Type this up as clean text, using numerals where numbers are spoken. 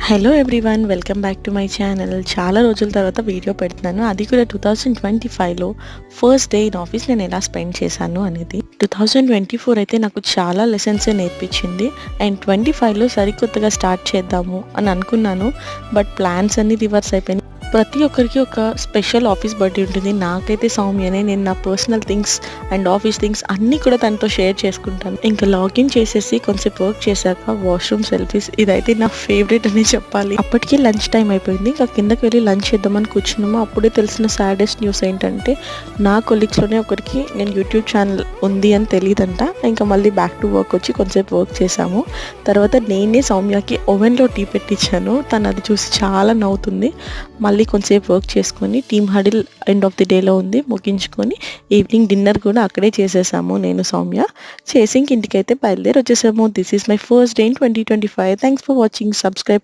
Hello everyone, welcome back to my channel. చాలా రోజుల తర్వాత వీడియో పెడుతున్నాను, అది కూడా 2025లో ఫస్ట్ డే ఇన్ ఆఫీస్ నేను ఎలా స్పెండ్ చేశాను అనేది. 2024 అయితే నాకు చాలా లెసన్స్ నేర్పించింది. అండ్ 25లో సరికొత్తగా స్టార్ట్ చేద్దాము అని అనుకున్నాను, బట్ ప్లాన్స్ అన్నీ రివర్స్ అయిపోయినాయి. ప్రతి ఒక్కరికి ఒక స్పెషల్ ఆఫీస్ బర్త్డే ఉంటుంది. నాకైతే సౌమ్యనే. నేను నా personal things and office things అన్నీ కూడా తనతో షేర్ చేసుకుంటాను. ఇంకా లాగిన్ చేసేసి కొంచెంసేపు వర్క్ చేశాక వాష్రూమ్ సెల్ఫీస్, ఇదైతే నా ఫేవరెట్ అనే చెప్పాలి. అప్పటికి లంచ్ టైం అయిపోయింది. ఇంకా కిందకి వెళ్ళి లంచ్ చేద్దామని కూర్చున్నాము. అప్పుడే తెలిసిన సాడెస్ట్ న్యూస్ ఏంటంటే, నా కొలీగ్స్లోనే ఒకరికి నేను యూట్యూబ్ ఛానల్ ఉంది అని తెలియదంట. ఇంకా మళ్ళీ బ్యాక్ టు వర్క్ వచ్చి కొంచెంసేపు వర్క్ చేశాము. తర్వాత నేనే సౌమ్యకి ఓవెన్లో టీ పెట్టించాను. తను అది చూసి చాలా నవ్వుతుంది. మళ్ళీ కొంచెంసేపు వర్క్ చేసుకొని team huddle end of the డేలో ఉంది, ముగించుకొని ఈవినింగ్ డిన్నర్ కూడా అక్కడే చేసేసాము నేను సౌమ్య. చేసి ఇంటికైతే బయలుదేరి వచ్చేసాము. This is my first day in 2025. Thanks for watching. Subscribe